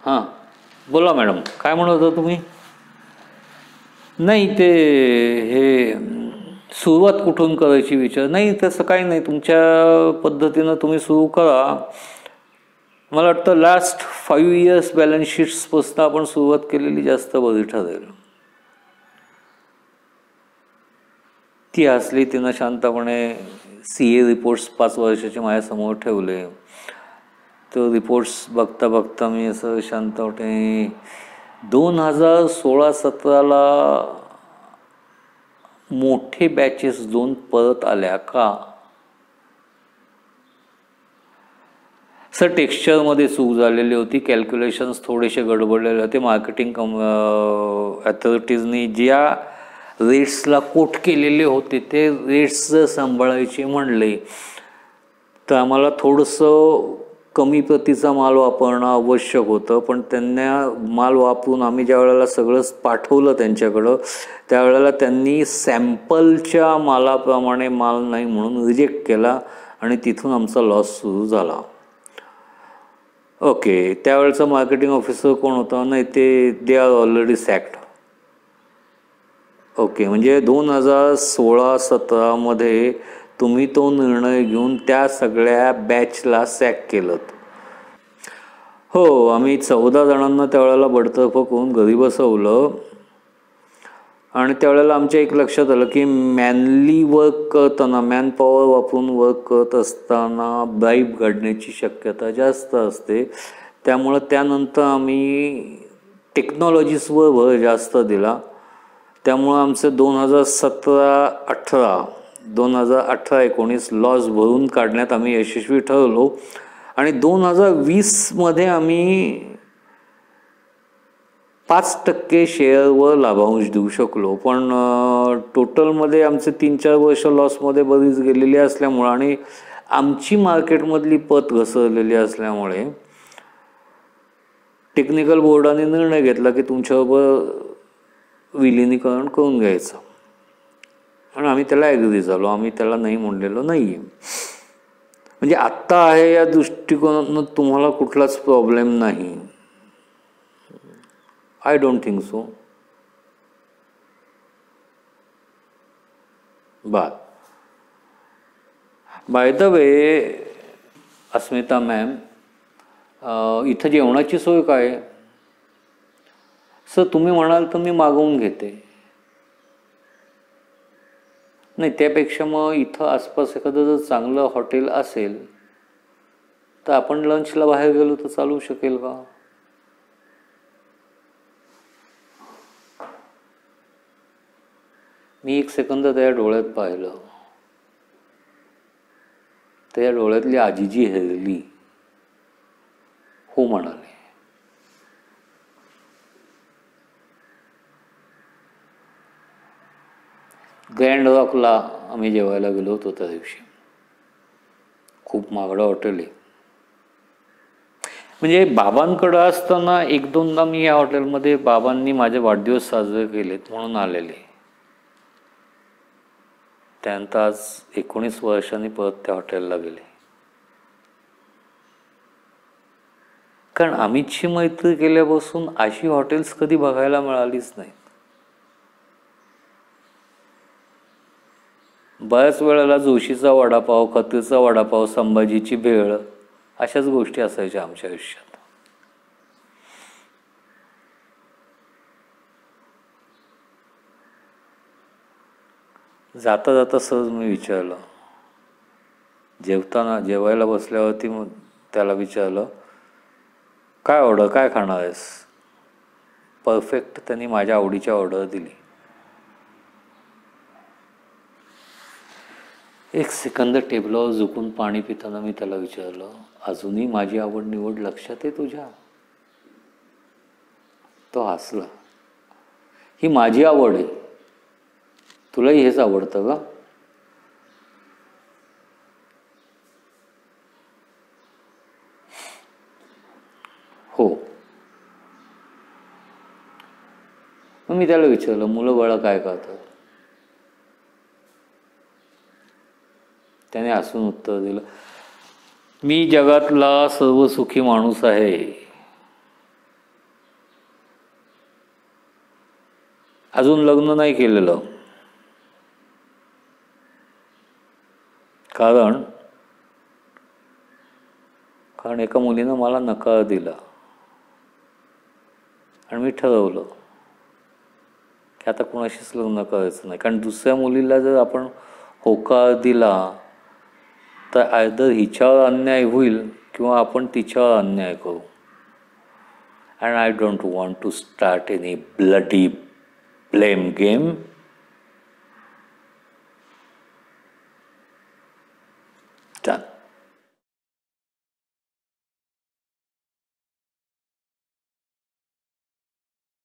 हां, बोला मॅडम, काय म्हणत होता तुम्ही? नाही ते हे सुरुवात कुठून करायची विचार नाही, तसं काही नाही, तुमच्या पद्धतीनं तुम्ही सुरू करा. मला वाटतं लास्ट 5 इयर्स बॅलन्स शीट्सपासून आपण सुरुवात केलेली जास्त बरी ठरेल. ती असली तिनं शांतपणे CA रिपोर्ट्स 5 वर्षाचे माझ्यासमोर ठेवले. तो रिपोर्ट्स बघता बघता मी असं शांतपणे 2016-17ला मोठे बॅचेस 2 परत आल्या का? सर टेक्स्चरमध्ये चूक झालेली होती, कॅल्क्युलेशन्स थोडेसे गडबडलेले होते. मार्केटिंग अथॉरिटीजनी ज्या रेट्सला कोट केलेले होते ते रेट्स जर सांभाळायचे म्हणले तर आम्हाला थोडंसं कमी प्रतीचा माल वापरणं आवश्यक होतं. पण त्यांना माल वापरून आम्ही ज्या वेळेला सगळं पाठवलं त्यांच्याकडं, त्यावेळेला त्यांनी सॅम्पलच्या मालाप्रमाणे माल नाही म्हणून रिजेक्ट केला आणि तिथून आमचा लॉस सुरू झाला. ओके, त्यावेळेचा मार्केटिंग ऑफिसर कोण होता? नाही, दे आर ऑलरेडी सॅक्ड. ओके, म्हणजे 2016-17मध्ये तुम्ही तो निर्णय घेऊन त्या सगळ्या बॅचला सॅक केलं. हो, आम्ही 14 जणांना त्यावेळेला बडतर्फ करून घरी बसवलं. आणि त्यावेळेला आमच्या एक लक्षात आलं की मॅनली वर्क करताना, मॅनपॉवर वापरून वर्क करत असताना ब्राईब घडण्याची शक्यता जास्त असते. त्यामुळं त्यानंतर आम्ही टेक्नॉलॉजीजवर भर जास्त दिला. त्यामुळं आमचं 2017-18 लॉस भरून काढण्यात आम्ही यशस्वी ठरलो. आणि 2020मध्ये आम्ही 5% शेअरवर लाभांश देऊ शकलो. पण टोटलमध्ये आमचे 3-4 वर्ष लॉसमध्ये बरीच गेलेली असल्यामुळं आणि आमची मार्केटमधली पत घसरलेली असल्यामुळे टेक्निकल बोर्डाने निर्णय घेतला की तुमच्याबरोबर विलिनीकरण करून घ्यायचं. आणि आम्ही त्याला ॲग्री झालो. आम्ही त्याला नाही म्हणलेलो नाही आहे. म्हणजे आत्ता आहे या दृष्टिकोनातून तुम्हाला कुठलाच प्रॉब्लेम नाही. I don't think so. By the way Asmita ma'am, इथं जेवणाची सोय काय आहे? सर तुम्ही म्हणाल तर मी मागवून घेते. नाही, त्यापेक्षा मग इथं आसपास एखादं जर चांगलं हॉटेल असेल तर आपण लंचला बाहेर गेलो तर चालू शकेल का? मी एक सेकंद त्या डोळ्यात पाहिलं. त्या डोळ्यातली आजीजी हेरली. हो म्हणाले. ग्रँड रॉकला आम्ही जेवायला गेलो होतो त्या दिवशी. खूप महागडं हॉटेल आहे. म्हणजे बाबांकडं असताना 1-2दा मी या हॉटेलमध्ये बाबांनी माझे वाढदिवस साजरे केलेत म्हणून आलेले. त्यानंतर आज 19 वर्षांनी परत त्या हॉटेलला गेले. कारण अमितशी मैत्री केल्यापासून अशी हॉटेल्स कधी बघायला मिळालीच नाहीत. बऱ्याच वेळेला जोशीचा वडापाव, खत्रीचा वडापाव, संभाजीची भेळ अशाच गोष्टी असायच्या आमच्या आयुष्यात. जाता जाता सहज मी विचारलं, जेवायला बसल्यावरती मग त्याला विचारलं, काय खाणार आहेस? परफेक्ट त्यांनी माझ्या आवडीची ऑर्डर दिली. एक सेकंद टेबलावर झुकून पाणी पिताना मी त्याला विचारलं, अजूनही माझी आवड निवड लक्षात आहे तुझ्या? तो हसला. ही माझी आवड आहे, तुलाही हेच आवडतं का? हो. मग मी त्याला विचारलं, मुलं बाळा काय करतात? त्याने हसून उत्तर दिलं, मी जगातला सर्व सुखी माणूस आहे. अजून लग्न नाही केलेलं, कारण एका मुलीनं मला नकार दिला आणि मी ठरवलं की आता कोणाशीच लग्न करायचं नाही. कारण दुसऱ्या मुलीला जर आपण होकार दिला तर आयदर हिच्यावर अन्याय होईल किंवा आपण तिच्यावर अन्याय करू. And I don't want to start any bloody blame game